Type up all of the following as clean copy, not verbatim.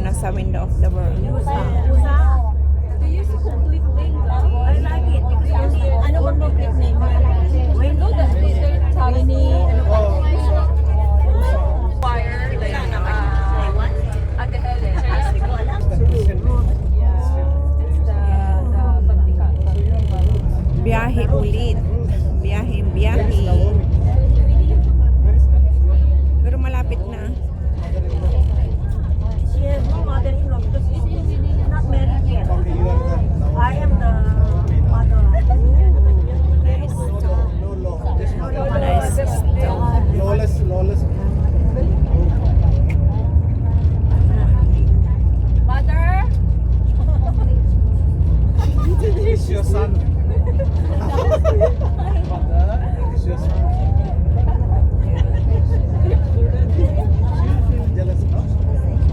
nasa window of the world. They use a complete name. I like it because ano bang complete name? No, they're tiny. Fire. At the hell. Biyahe ulit. Biyahe. Pero malapit na. She has no mother-in-law because she's not married yet. I am the mother. Nice. Lawless. Mother? It's your son. Mother, it's your son. Jealous, no?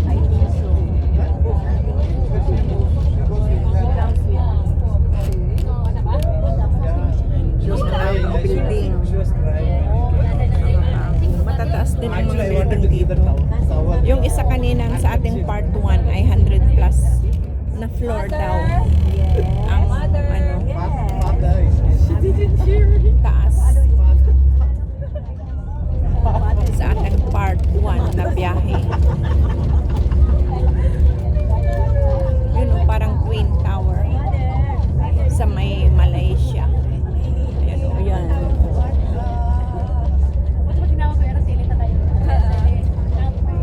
I think so. She was crying. Building. She was crying. Matataas din ang mga Actually, I wanted building to give dito. the towel. Yung isa kanina sa ating part 1 ay 100 plus na floor daw. Ang ano, Mother is taas. Sa ating part 1 na biyahe. Yun o, parang Twin Tower sa may Malaysia. Ayan o, yan.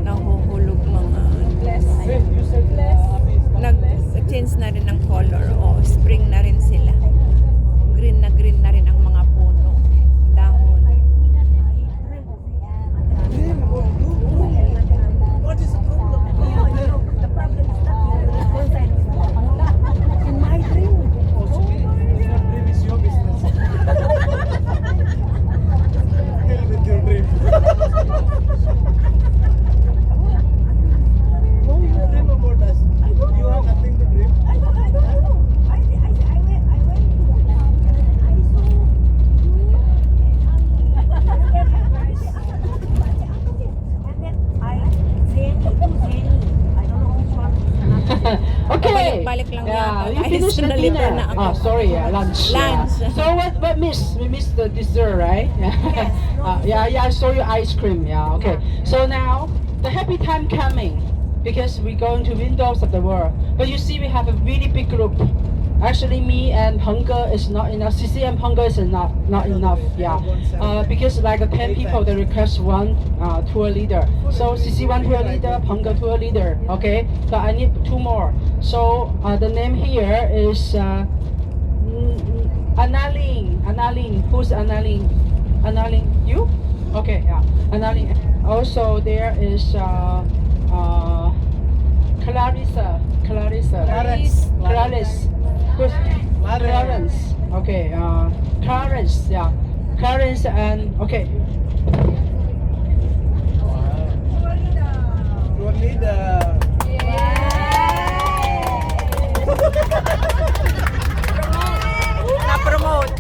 Nahuhulog mga nag-change na rin ng color o spring na rin sila. Green na rin ang mga puno, dahon. What is the problem? The problem is that one side is in my dream. Oh, sorry. Your dream is your business. Hell with your dream. No, you dream about us. You have nothing to dream. I know. I went to I saw you and then Zeni. I don't know which one. Okay. Balik lang Yeah, yata. you Ayos finished the na libre dinner. na ako. Oh, sorry, lunch. Lunch. Yeah. So what miss? We missed the dessert, right? Yeah, I saw your ice cream. Yeah, okay. So now the happy time coming because we're going to windows of the world. But you see, we have a really big group. Actually, me and Hunger is not enough. CC and Hunger is not enough. Yeah, because like 10 people, they request one tour leader. So CC one tour leader, Hunger tour leader. Okay, but I need 2 more. So the name here is Analing. Who's Analing? Analing, you? Okay, yeah, Analing. Also there is Clarissa. Who's Clarence? Okay, Clarence, yeah. Clarence and okay. Your leader. Na-promote.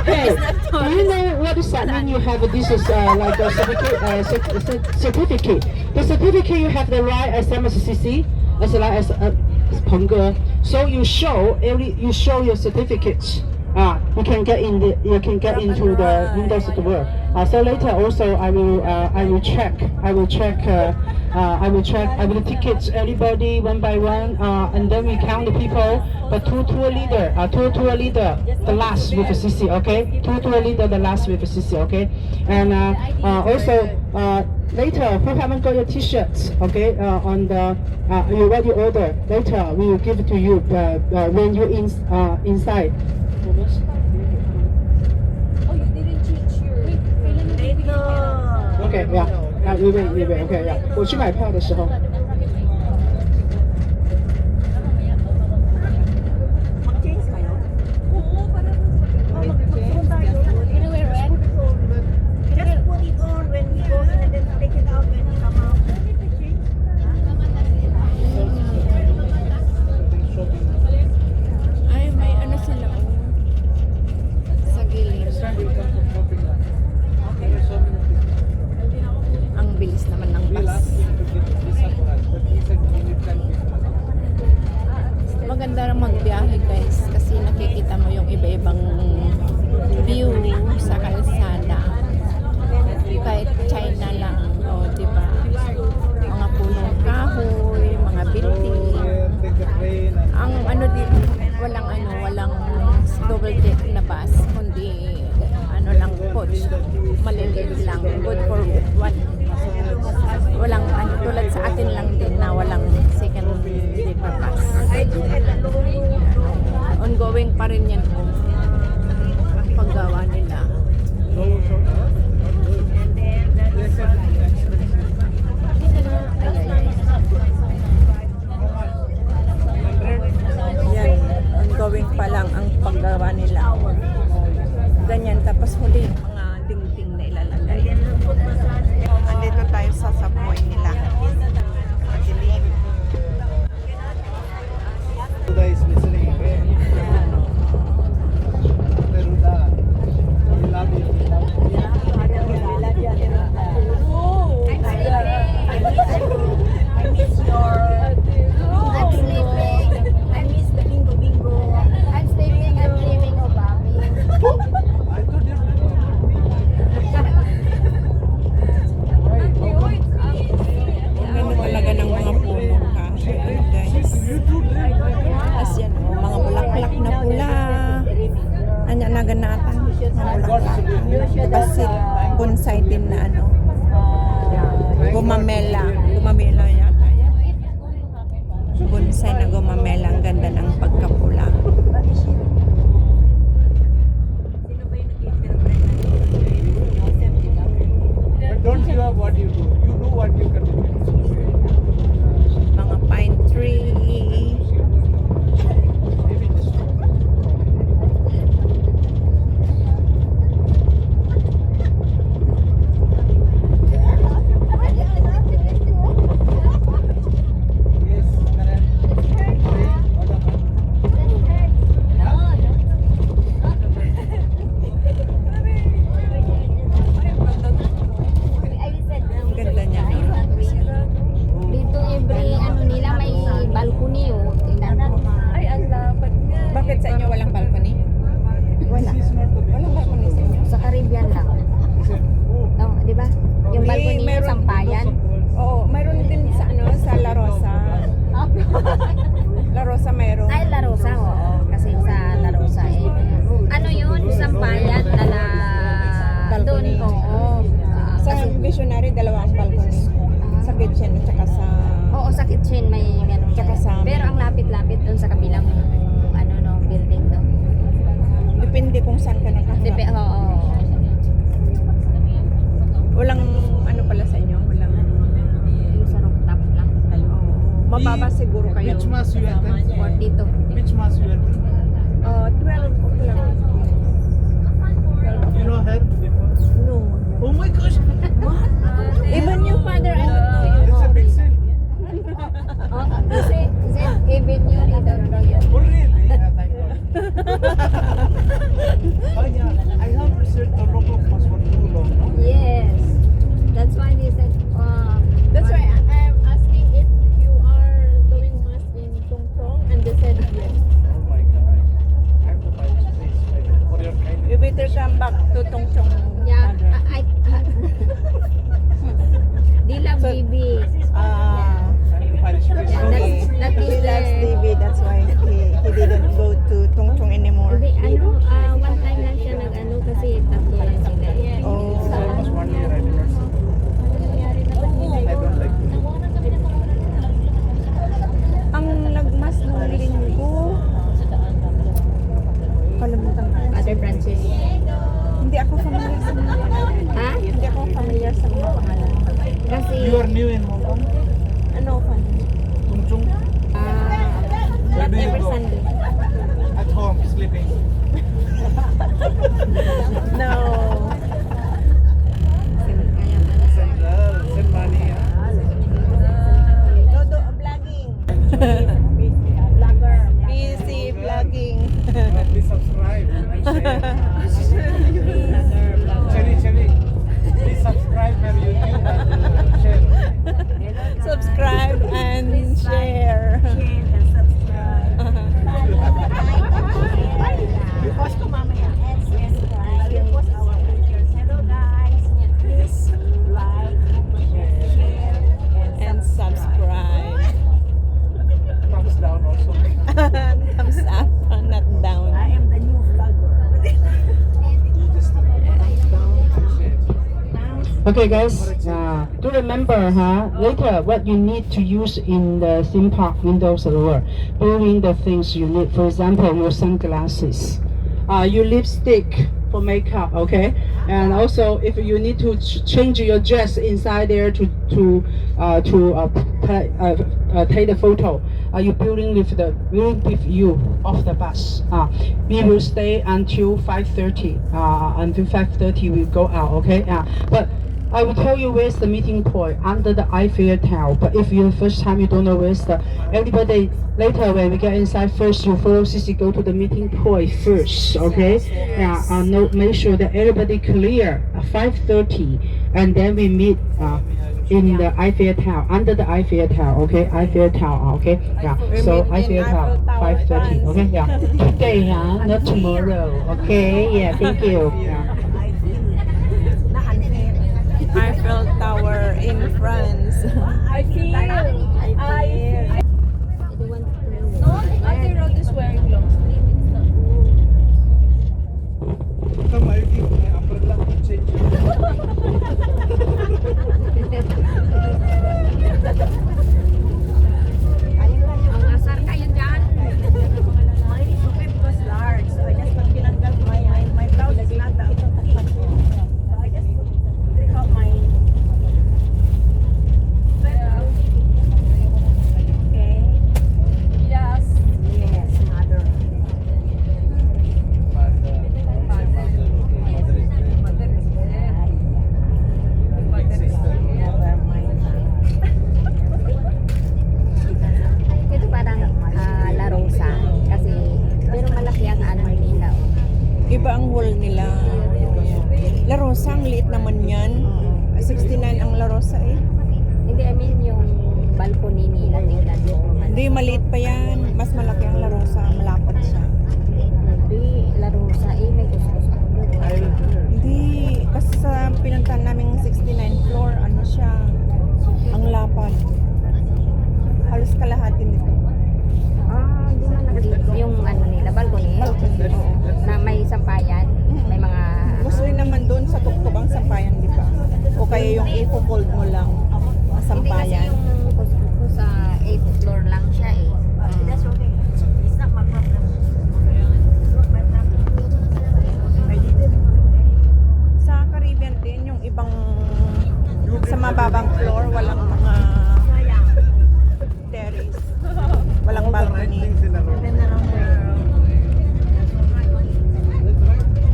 Hey, do you know what does that mean? You have this is like a certificate. The certificate you have the right as MSCC as well as Pengge. So you show your certificates. You can get into the windows of the world. So later also I will check tickets everybody one by one, and then we count the people. But two tour leader, the last with the CC, okay? Two tour leader, the last with the CC, okay? And also later who haven't got your T-shirts, okay? On the you already order. Later we will give it to you when you inside. Oh, you didn't change your later. Okay, yeah. We wait. Okay, yeah. 我去买票的时候。Mag-change kayo? Oo, para mag-change tayo. Just put it on when we go in and then take it out when we come out. Ay, may ano sila. Sa gilid. Ang bilis naman ng bus. biyahe guys kasi nakikita mo yung iba-ibang view sa kalsada. Kahit China lang, o di ba? Mga punong kahoy, mga building. Take the train and Ang ano dito, walang double deck na bus, kundi ano lang coach, maliliit lang, good for one. Walang ano, tulad sa atin lang din na walang second sleeper bus. Ongoing pa rin yan kung paggawa nila. Yan, ongoing pa lang ang paggawa nila. Ganyan, tapos huli mga dingding na ilalagay. Andito tayo sa subway nila. Madilim. Ruda is listening. Okay? Ruda, we love you. I told you. Ang ganda talaga ng mga puno kahoy, guys. As yan, oh, mga bulaklak na pula. Anya naganatan. Mga bulaklak. Basil, bonsai din na ano. Gumamela. Gumamela yata yan. Bonsai na gumamela. Ang ganda ng pagkapula. But don't give up what you do. You do what you can do. Mga pine tree. Maybe just yes, Karan. Ang ganda niya. Dito every ano nila may balcony oh. Tingnan mo. Ay, ang lapad nga. Bakit sa inyo walang balcony? Wala. This is not the Walang balcony sa inyo? Sa Caribbean lang. Oh, di ba? Yung balcony yung Meron- sampayan. Oo, mayroon din sa ano, sa La Rosa. La Rosa mayroon. Ay, La Rosa, oo. Kasi sa La Rosa eh. Ano yun? Sampayan na doon, Balcony. oo. Sa Visionary, dalawang balcony. Sa kitchen at saka sa... Oo, sa kitchen may ganun. Tsaka sa amin. Pero ang lapit-lapit doon sa kabilang ano no, building doon. Depende kung saan ka nakaharap. Oo. Walang ano pala sa inyo? Walang... Yung sa rooftop lang. Oo. Mababa siguro kayo. Which mass you attend? Or dito. Which mass you attend? 12 o'clock. You know her before? No. Oh my gosh! Even your father, I don't know It's a big sin. Oh, kasi even yun, I don't know yun. Oh really? Yeah, thank God. Oh yeah, I have researched a lot of mass for too long. No? Yes. That's why they said, That's why I'm asking if you are doing mass in Tungtong, and they said yes. Oh my God. I have to buy this place for your kindness. You better come back to Tongchong. yeah, father. Dila So- Bibi. Ah, I have to buy this place. Yeah, okay. that is He loves the- TV, that's why he didn't go to Tongchong anymore. Hindi, ano, one time lang siya nag-ano kasi tatlo lang sila. Oh. It's almost 1 year I did not see. I don't like it. Ang nagmas ng linggo. Kalimutan ko. Father Francis. Hindi ako familiar sa mga pangalan. Ha? Hindi ako familiar sa mga pangalan. Kasi, You are new in Hong Kong? Ano fan? Tungchung? Not do you every go? Sunday. At home, sleeping. No. Send money. Dodo vlogging. Vlogger. Busy vlogging. Please subscribe and share. Cherry. Please subscribe my YouTube and share. Subscribe and share. Okay, guys. Do remember, later what you need to use in the theme park windows of the world. Bring the things you need. For example, your sunglasses, your lipstick for makeup. Okay, and also if you need to change your dress inside there to take the photo. You building with you off the bus. We will stay until 5:30. Until 5:30 we go out. Okay. But I will tell you where's the meeting point under the Eiffel Tower. But if you're the first time you don't know where's the everybody later when we get inside first you follow Sissy go to the meeting point first. Okay. No, make sure that everybody clear at 5:30 and then we meet in the Eiffel Tower, under the Eiffel Tower, okay? Eiffel Tower, okay? Yeah. So Eiffel Tower, 5:30, okay? Yeah. Today, not tomorrow, okay? Yeah. Thank you. Yeah. Eiffel Tower in France. I feel. No, Ate Rod is wearing long sleeve. It's not. Asar kayo dyan. Mine is okay because large. So I just pag pinanggal ko my blouse is not that petite. So I just take out my okay. Yes. Yes, mother. Ito parang La Rosa. Kasi, pero malaki ang ano nila. Iba ang hall nila. La Rosa, ang liit naman yan. 69 ang La Rosa eh. Hindi, I mean yung balcony nila. Tingnan mo. Hindi, maliit pa yan. Mas malaki ang La Rosa. Malapad siya. Hindi, La Rosa. May kuskus ako doon. Hindi. Kasi sa pinuntahan naming 69 floor, ano siya, ang lapad. Halos kalahati nito. Hindi man nakikita yung ano nila, balcony. Oo. Na may sampayan. May mga... Mostly naman doon sa tuktok ang sampayan, di ba? O kaya yung i-fold mo lang ang Hindi kasi sampayan. yung kuskus sa 8th floor lang siya eh. That's okay. It's not my problem. It's not my problem. I didn't. Sa Caribbean din, yung ibang sa mababang floor, walang mga terrace. Walang balcony. Even na lang mo.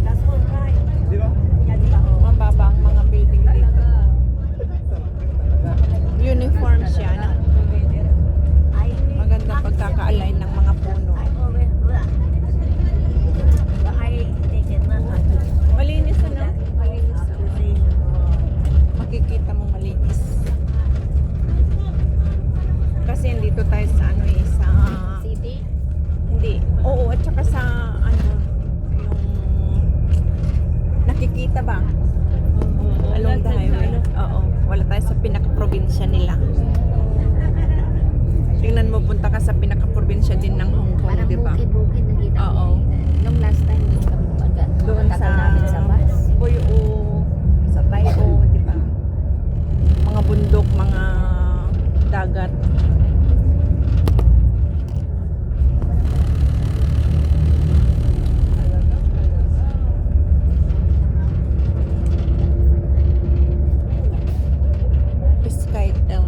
That's all right. Yeah, di ba? Mababang mga building dito. Uniform siya na maganda pagkaka-align ng mga puno. Malinis ano? Malinis. Makikita mo malinis. Kasi dito tayo sa ano eh, sa City? hindi. Oo, at saka sa ano yung nakikita ba? Along the highway. Oo. Wala tayo sa pinaka-probinsya nila. Tingnan mo, punta ka sa pinaka-probinsya din ng Hong Kong, Parang di ba? bukid-bukid nakita ko. Oo. Nung last time, Doon sa namin sa bus. Puyo, sa Tayo, di ba? Mga bundok, mga dagat. Skytel.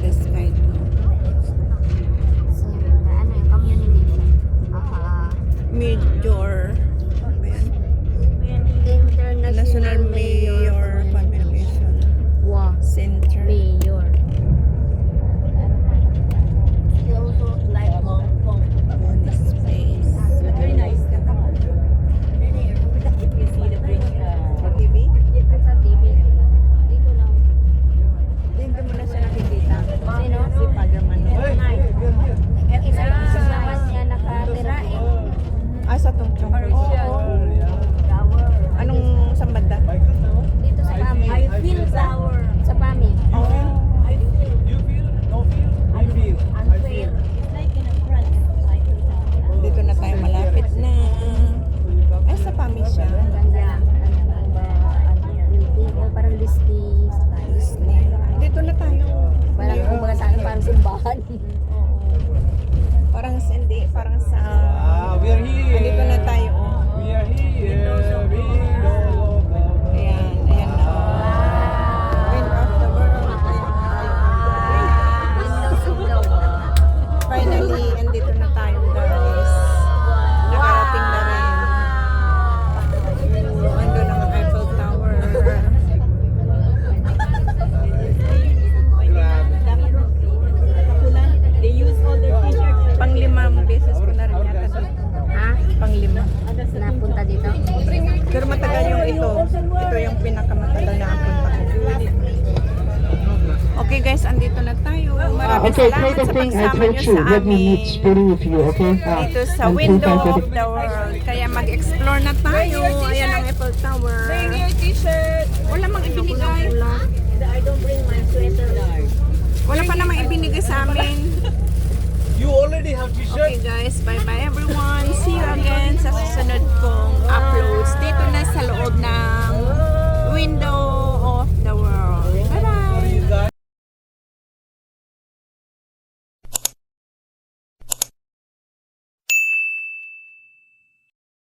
Skytel. So, ano yung community? Major. Ano ba yan? International National Mayor Convention Wow. Center. Mayor. Japan. Parang hindi, parang sa... We are here. Dito na tayo. Oh. We are here. Ayan, ayan na. Wind of the world. Ayan tayo. Finally, andito na tayo guys. Nakarating na rin. Ando na ang Eiffel Tower. They use all their t-shirts. Panglimang beses ko na rin yata dito. Ha? Panglima. Napunta dito? Pero matagal yung ito. Ito yung pinakamatagal na ang punta ko. Okay guys, andito na tayo. Maraming Okay, play salamat the sa thing I pagsama told nyo you. sa Let me amin. meet Spoolie with you, okay? Dito sa until window 5:30. of the world. Kaya mag-explore na tayo. Ayan ang Eiffel Tower. Bring your t-shirt. Wala mang ibinigay. I don't bring my sweater. Wala pa namang ibinigay sa amin. You already have t-shirt. Okay guys, bye-bye everyone.